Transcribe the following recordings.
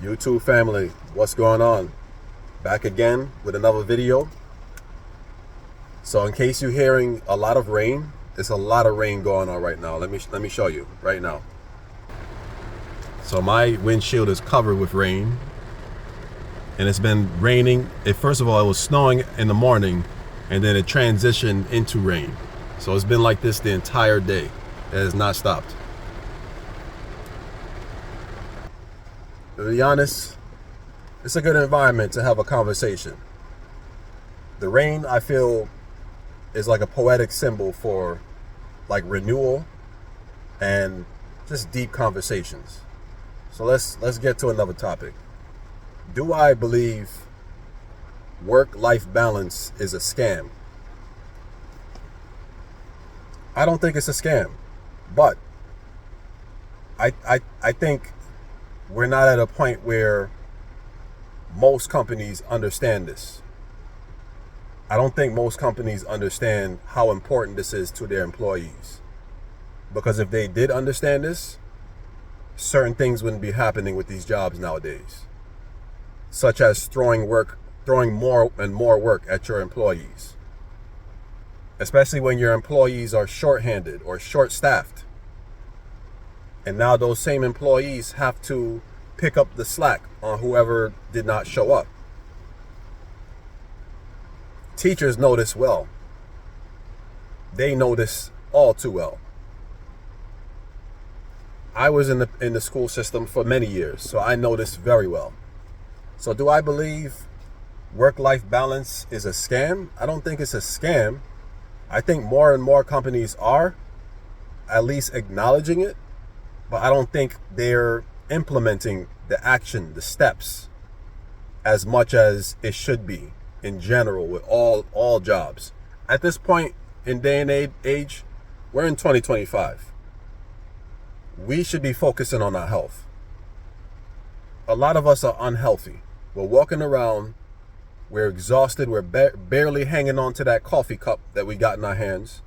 YouTube family, what's going on? Back again with another video. So in case you're hearing a lot of rain, there's a lot of rain going on right now. Let me show you right now. So my windshield is covered with rain, and it's been raining. First of all, it was snowing in the morning, and then it transitioned into rain. So it's been like this the entire day. It has not stopped. To be honest, it's a good environment to have a conversation. The rain, I feel, is like a poetic symbol for like renewal and just deep conversations. So let's get to another topic. Do I believe work-life balance is a scam? I don't think it's a scam, but I think we're not at a point where most companies understand this. I don't think most companies understand how important this is to their employees. Because if they did understand this, certain things wouldn't be happening with these jobs nowadays. Such as throwing more and more work at your employees. Especially when your employees are short-handed or short-staffed. And now those same employees have to pick up the slack on whoever did not show up. Teachers know this well. They know this all too well. I was in the school system for many years, so I know this very well. So do I believe work-life balance is a scam? I don't think it's a scam. I think more and more companies are at least acknowledging it, but I don't think they're implementing the action, the steps, as much as it should be in general with all jobs. At this point in day and age, we're in 2025. We should be focusing on our health. A lot of us are unhealthy. We're walking around, we're exhausted, we're barely hanging on to that coffee cup that we got in our hands.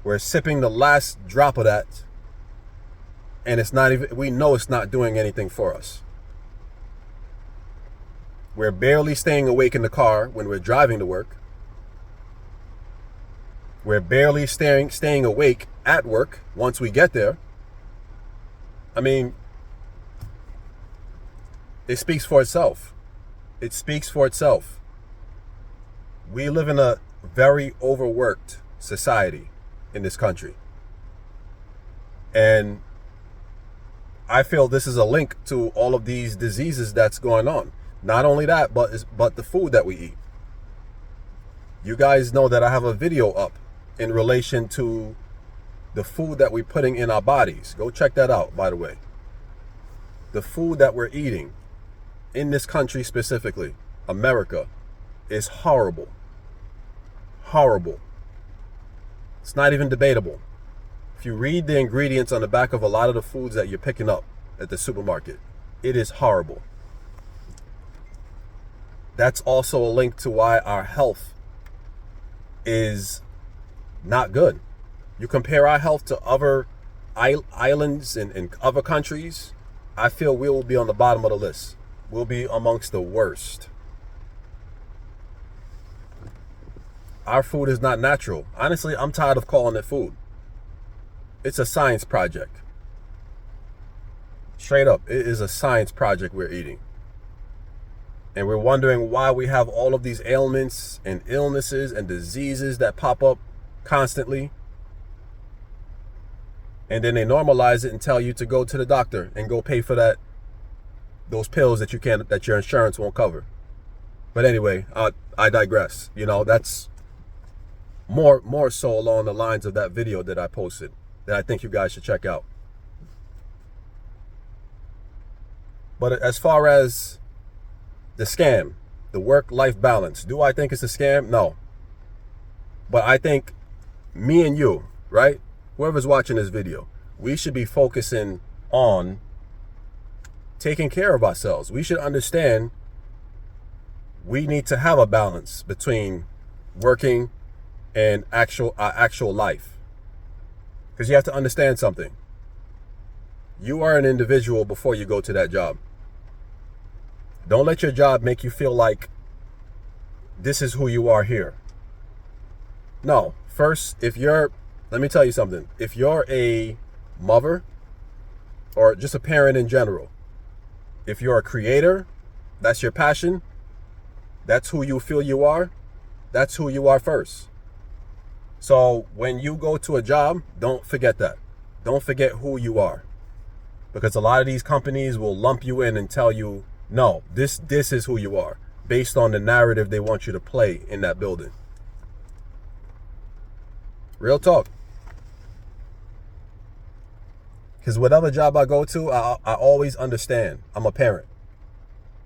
We're sipping the last drop of that, and we know it's not doing anything for us. We're barely staying awake in the car when we're driving to work. We're barely staying awake at work once we get there. I mean, it speaks for itself. It speaks for itself. We live in a very overworked society in this country. And I feel this is a link to all of these diseases that's going on. Not only that, but the food that we eat. You guys know that I have a video up in relation to the food that we're putting in our bodies. Go check that out, by the way. The food that we're eating in this country specifically, America, is horrible. Horrible. It's not even debatable. If you read the ingredients on the back of a lot of the foods that you're picking up at the supermarket, it is horrible. That's also a link to why our health is not good. You compare our health to other islands and other countries, I feel we will be on the bottom of the list. We'll be amongst the worst. Our food is not natural. Honestly, I'm tired of calling it food. It's a science project. Straight up, it is a science project we're eating. And we're wondering why we have all of these ailments and illnesses and diseases that pop up constantly. And then they normalize it and tell you to go to the doctor and go pay for those pills that your insurance won't cover. But anyway, I digress. You know, that's more so along the lines of that video that I posted that I think you guys should check out. But as far as the scam, the work-life balance, do I think it's a scam? No. But I think me and you, right? Whoever's watching this video, we should be focusing on taking care of ourselves. We should understand we need to have a balance between working and actual life. Because you have to understand something. You are an individual before you go to that job. Don't let your job make you feel like this is who you are here. No, first, let me tell you something. If you're a mother or just a parent in general, if you're a creator, that's your passion, that's who you feel you are, that's who you are first. So when you go to a job, don't forget that. Don't forget who you are. Because a lot of these companies will lump you in and tell you, no, this is who you are, based on the narrative they want you to play in that building. Real talk. Because whatever job I go to, I always understand I'm a parent.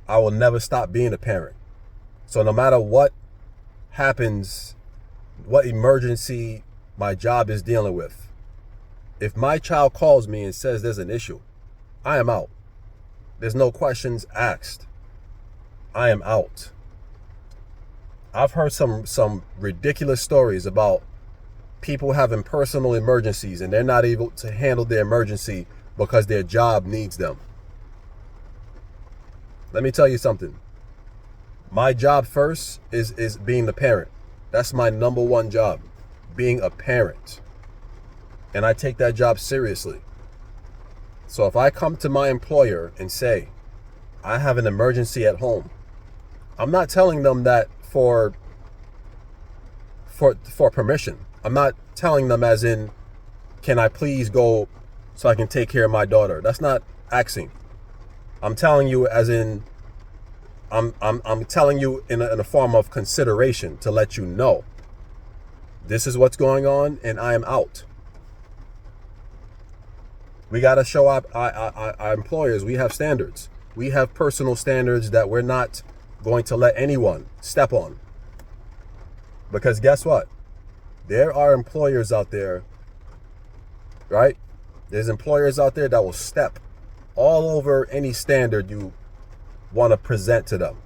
I will never stop being a parent. So no matter what happens, what emergency my job is dealing with, if my child calls me and says there's an issue, I am out. There's no questions asked. I am out. I've heard some ridiculous stories about people having personal emergencies and they're not able to handle their emergency because their job needs them. Let me tell you something. My job first is being the parent. That's my number one job, being a parent. And I take that job seriously. So if I come to my employer and say, I have an emergency at home, I'm not telling them that for permission. I'm not telling them as in, can I please go so I can take care of my daughter? That's not asking. I'm telling you as in, I'm telling you in a form of consideration to let you know this is what's going on and I am out. We got to show up our employers. We have standards. We have personal standards that we're not going to let anyone step on. Because guess what? There are employers out there, right? There's employers out there that will step all over any standard you want to present to them.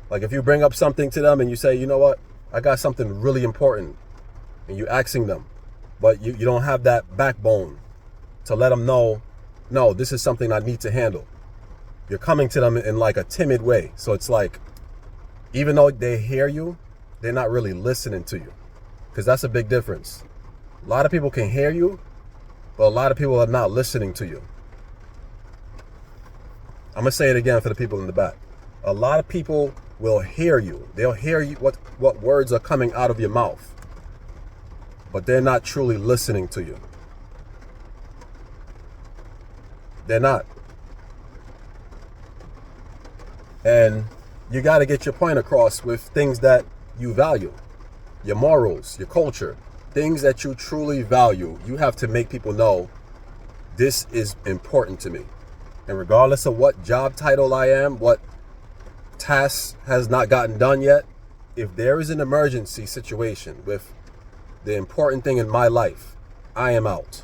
Like if you bring up something to them and you say, you know what, I got something really important, and you asking them, but you don't have that backbone to let them know, no, this is something I need to handle. You're coming to them in like a timid way. So it's like, even though they hear you, they're not really listening to you. Because that's a big difference. A lot of people can hear you, but a lot of people are not listening to you. I'm going to say it again for the people in the back. A lot of people will hear you. They'll hear you what words are coming out of your mouth, but they're not truly listening to you. They're not. And you got to get your point across with things that you value. Your morals, your culture, things that you truly value. You have to make people know this is important to me. And regardless of what job title I am, what task has not gotten done yet, if there is an emergency situation with the important thing in my life, I am out.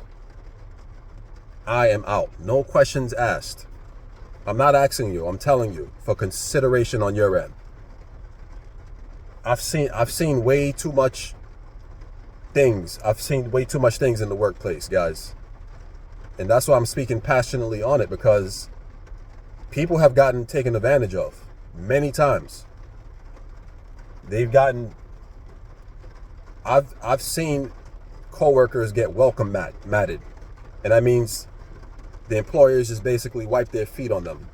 I am out. No questions asked. I'm not asking you. I'm telling you for consideration on your end. I've seen way too much things. I've seen way too much things in the workplace, guys. And that's why I'm speaking passionately on it, because people have gotten taken advantage of many times. I've seen coworkers get welcome matted. And that means the employers just basically wipe their feet on them.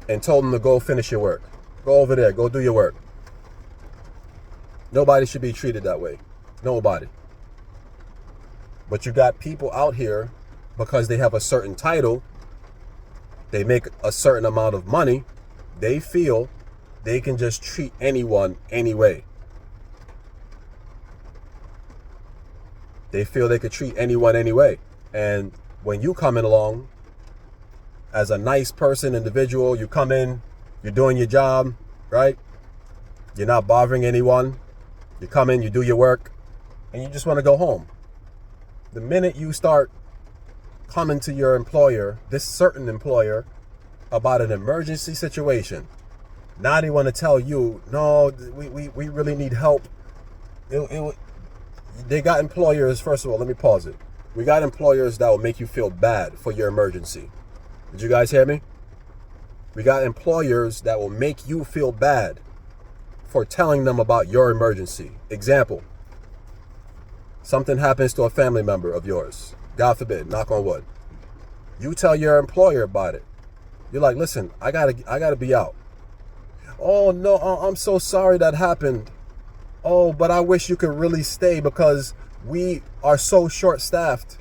And told them to go finish your work. Go over there, go do your work. Nobody should be treated that way. Nobody. But you got people out here, because they have a certain title, they make a certain amount of money, they feel they can just treat anyone anyway. They feel they could treat anyone anyway. And when you come in along as a nice person, individual, you come in, you're doing your job, right? You're not bothering anyone. You come in, you do your work, and you just want to go home. The minute you start coming to your employer, this certain employer, about an emergency situation, now they want to tell you, no, we really need help. They got employers, first of all, let me pause it. We got employers that will make you feel bad for your emergency. Did you guys hear me? We got employers that will make you feel bad for telling them about your emergency. Example, something happens to a family member of yours. God forbid, knock on wood. You tell your employer about it. You're like, listen, I gotta be out. Oh no, I'm so sorry that happened. Oh, but I wish you could really stay because we are so short-staffed.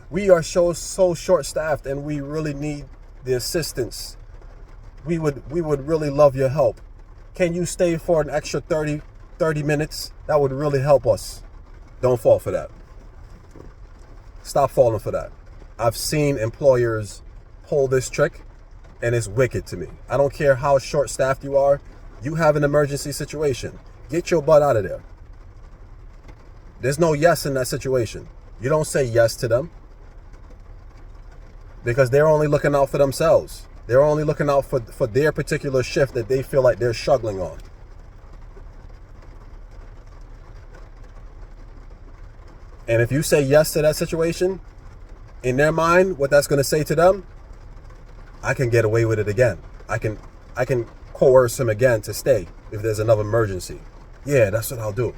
We are so short-staffed and we really need the assistance. We would really love your help. Can you stay for an extra 30 minutes? That would really help us. Don't fall for that. Stop falling for that. I've seen employers pull this trick and it's wicked to me. I don't care how short-staffed you are. You have an emergency situation. Get your butt out of there. There's no yes in that situation. You don't say yes to them because they're only looking out for themselves. They're only looking out for their particular shift that they feel like they're struggling on. And if you say yes to that situation, in their mind, what that's going to say to them, I can get away with it again. I can coerce him again to stay if there's another emergency. Yeah, that's what I'll do.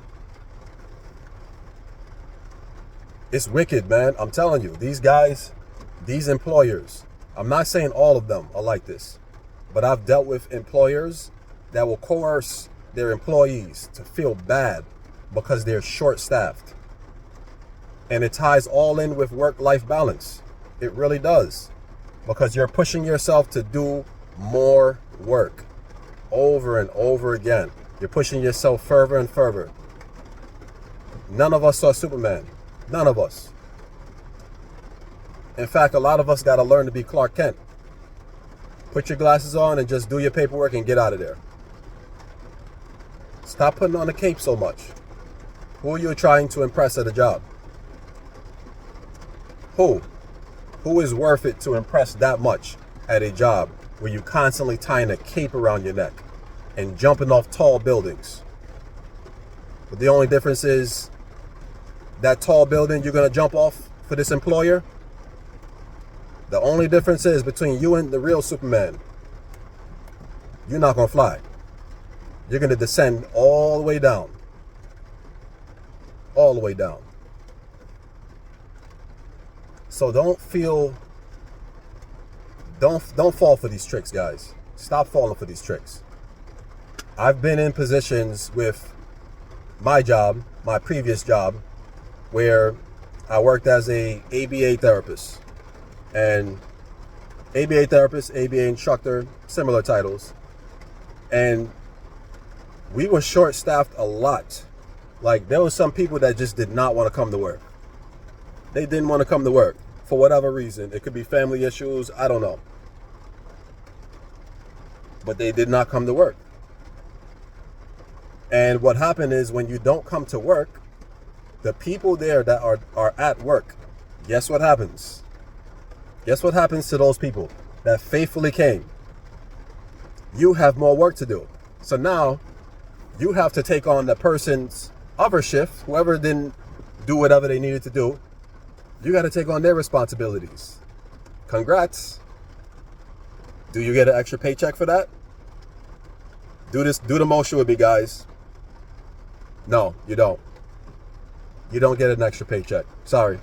It's wicked, man. I'm telling you, these guys, these employers, I'm not saying all of them are like this, but I've dealt with employers that will coerce their employees to feel bad because they're short-staffed. And it ties all in with work-life balance. It really does. Because you're pushing yourself to do more work over and over again. You're pushing yourself further and further. None of us are Superman. None of us. In fact, a lot of us got to learn to be Clark Kent. Put your glasses on and just do your paperwork and get out of there. Stop putting on the cape so much. Who are you trying to impress at a job? Who? Who is worth it to impress that much at a job where you constantly tying a cape around your neck and jumping off tall buildings? But the only difference is that tall building you're going to jump off for this employer. The only difference is between you and the real Superman. You're not going to fly. You're going to descend all the way down. All the way down. So don't fall for these tricks, guys. Stop falling for these tricks. I've been in positions with my job, my previous job, where I worked as a ABA therapist. And ABA therapist, ABA instructor, similar titles. And we were short-staffed a lot. Like, there were some people that just did not want to come to work. They didn't want to come to work for whatever reason. It could be family issues, I don't know. But they did not come to work. And what happened is when you don't come to work, the people there that are at work, guess what happens? Guess what happens to those people that faithfully came? You have more work to do. So now you have to take on the person's other shift, whoever didn't do whatever they needed to do. You got to take on their responsibilities. Congrats. Do you get an extra paycheck for that? Do the motion with me, guys. No, you don't. You don't get an extra paycheck. Sorry.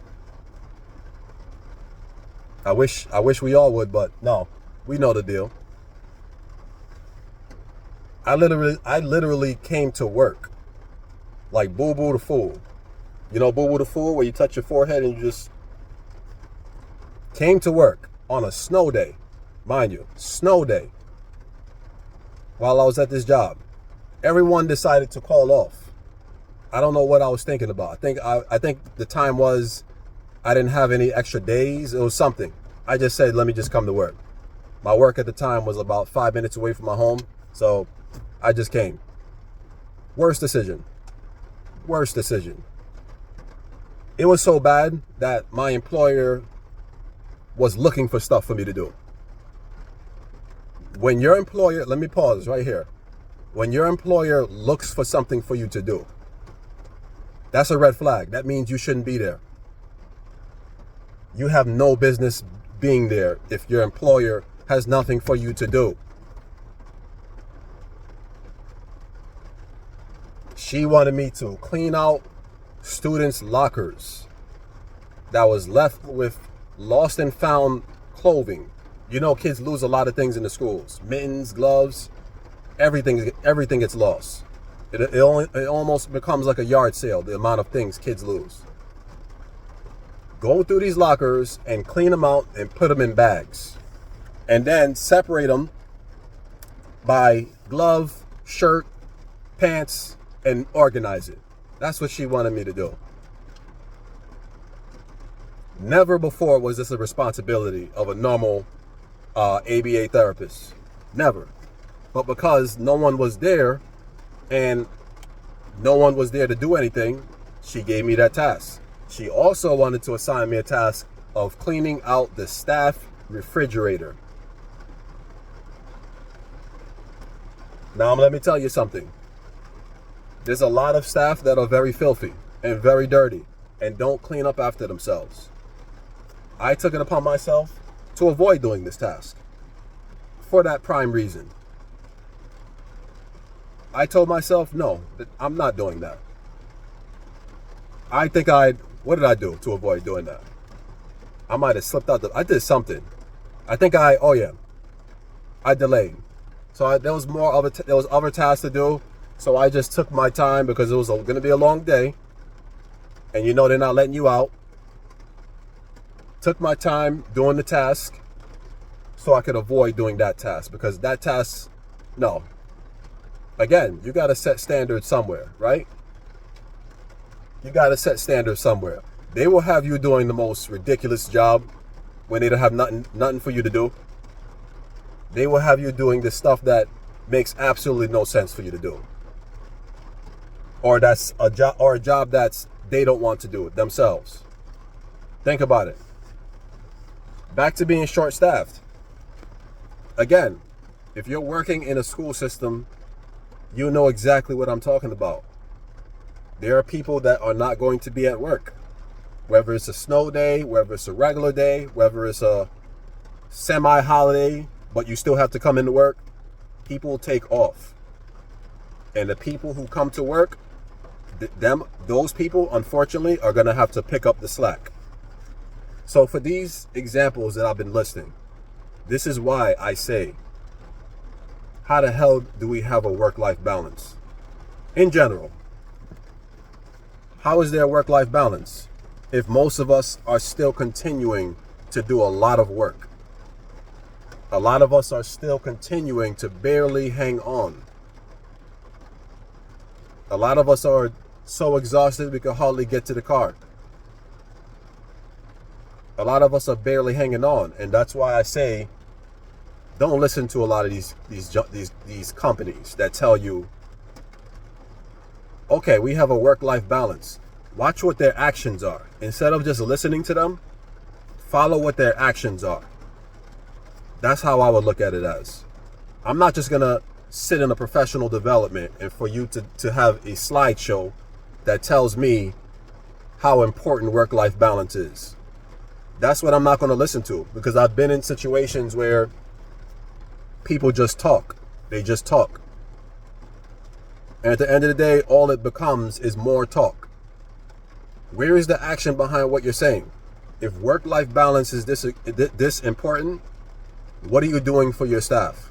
I wish we all would, but no. We know the deal. I literally came to work like Boo Boo the Fool. You know Boo Boo the Fool, where you touch your forehead and you just came to work on a snow day. Mind you, snow day. While I was at this job, everyone decided to call off. I don't know what I was thinking about. I think the time was I didn't have any extra days. It was something. I just said, let me just come to work. My work at the time was about 5 minutes away from my home, so I just came. Worst decision. Worst decision. It was so bad that my employer was looking for stuff for me to do. When your employer, let me pause right here. When your employer looks for something for you to do, that's a red flag. That means you shouldn't be there. You have no business being there if your employer has nothing for you to do. She wanted me to clean out students' lockers that was left with lost and found clothing. You know, kids lose a lot of things in the schools. Mittens, gloves, everything gets lost. It almost becomes like a yard sale, the amount of things kids lose. Go through these lockers and clean them out and put them in bags. And then separate them by glove, shirt, pants, and organize it. That's what she wanted me to do. Never before was this a responsibility of a normal ABA therapist. Never. But because no one was there and no one was there to do anything, she gave me that task. She also wanted to assign me a task of cleaning out the staff refrigerator. Now, let me tell you something. There's a lot of staff that are very filthy and very dirty and don't clean up after themselves. I took it upon myself to avoid doing this task for that prime reason. I told myself, no, I'm not doing that. What did I do to avoid doing that? I might have slipped out. I did something. I delayed. So there was other tasks to do. So I just took my time because it was going to be a long day. And you know they're not letting you out. Took my time doing the task so I could avoid doing that task. Because that task, no. Again, you got to set standards somewhere, right? You got to set standards somewhere. They will have you doing the most ridiculous job when they don't have nothing for you to do. They will have you doing the stuff that makes absolutely no sense for you to do. Or that's a job that's they don't want to do it themselves. Think about it. Back to being short-staffed. Again, if you're working in a school system, you know exactly what I'm talking about. There are people that are not going to be at work. Whether it's a snow day, whether it's a regular day, whether it's a semi-holiday, but you still have to come into work, people take off. And the people who come to work, those people, unfortunately, are going to have to pick up the slack. So for these examples that I've been listing, this is why I say, how the hell do we have a work-life balance? In general, how is there a work-life balance if most of us are still continuing to do a lot of work? A lot of us are still continuing to barely hang on. A lot of us are so exhausted we can hardly get to the car. A lot of us are barely hanging on, and that's why I say, don't listen to a lot of these companies that tell you, okay, we have a work-life balance. Watch what their actions are. Instead of just listening to them, follow what their actions are. That's how I would look at it as. I'm not just going to sit in a professional development and for you to have a slideshow that tells me how important work-life balance is. That's what I'm not going to listen to, because I've been in situations where people just talk. They just talk. And at the end of the day, all it becomes is more talk. Where is the action behind what you're saying? If work-life balance is this important, what are you doing for your staff?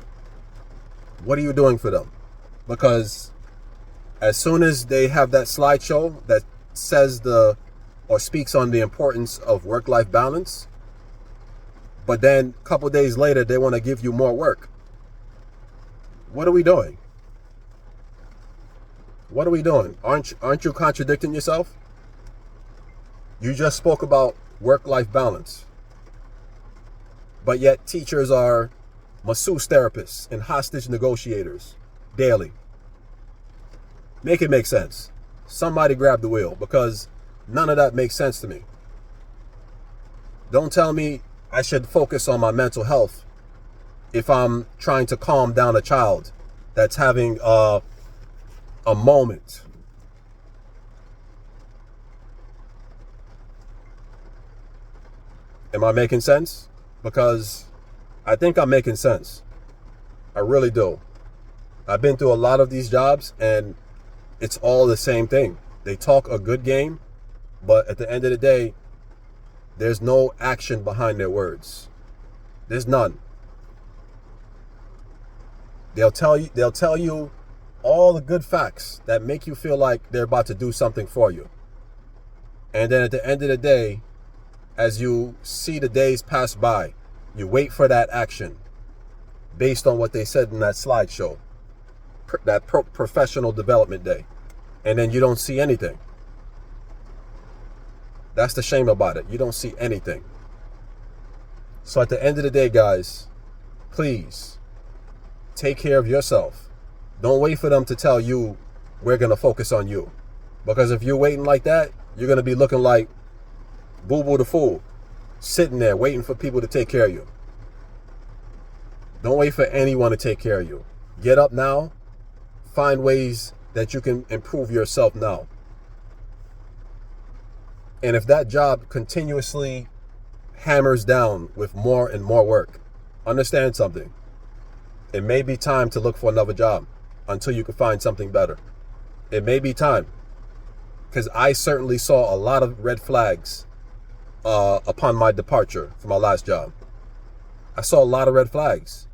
What are you doing for them? Because as soon as they have that slideshow that says or speaks on the importance of work-life balance, but then a couple days later they want to give you more work, what are we doing? What are we doing? Aren't you contradicting yourself? You just spoke about work-life balance, but yet teachers are masseuse therapists and hostage negotiators daily. Make it make sense. Somebody grab the wheel, because none of that makes sense to me. Don't tell me I should focus on my mental health if I'm trying to calm down a child that's having a moment. Am I making sense? Because I think I'm making sense. I really do. I've been through a lot of these jobs and it's all the same thing. They talk a good game, but at the end of the day, there's no action behind their words. There's none. They'll tell you all the good facts that make you feel like they're about to do something for you. And then at the end of the day, as you see the days pass by, you wait for that action based on what they said in that slideshow, that professional development day. And then you don't see anything. That's the shame about it. You don't see anything. So at the end of the day, guys, please take care of yourself. Don't wait for them to tell you we're going to focus on you. Because if you're waiting like that, you're going to be looking like Boo Boo the Fool, sitting there waiting for people to take care of you. Don't wait for anyone to take care of you. Get up now. Find ways that you can improve yourself now. And if that job continuously hammers down with more and more work, understand something. It may be time to look for another job until you can find something better. It may be time. Because I certainly saw a lot of red flags upon my departure from my last job. I saw a lot of red flags.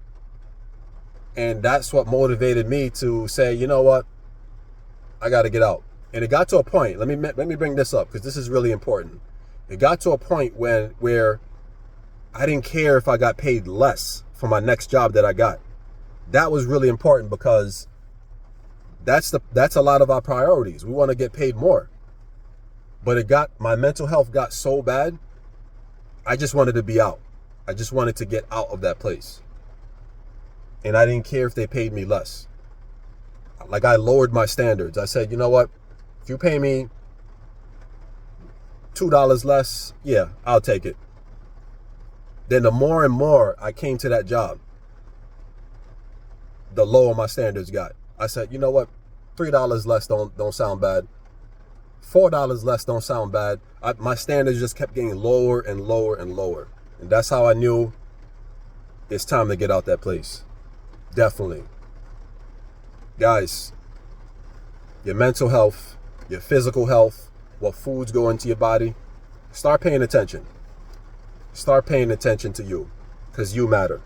And that's what motivated me to say, you know what? I got to get out. And it got to a point, let me bring this up because this is really important. It got to a point where I didn't care if I got paid less for my next job that I got. That was really important because that's a lot of our priorities. We want to get paid more. But my mental health got so bad, I just wanted to be out. I just wanted to get out of that place. And I didn't care if they paid me less. Like, I lowered my standards. I said, you know what? If you pay me $2 less, yeah, I'll take it. Then the more and more I came to that job, the lower my standards got. I said, you know what? $3 less don't sound bad. $4 less don't sound bad. My standards just kept getting lower and lower and lower. And that's how I knew it's time to get out that place. Definitely. Guys, your mental health, your physical health, what foods go into your body, start paying attention. Start paying attention to you, because you matter.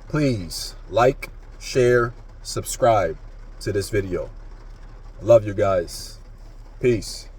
Please like, share, subscribe to this video. I love you guys. Peace.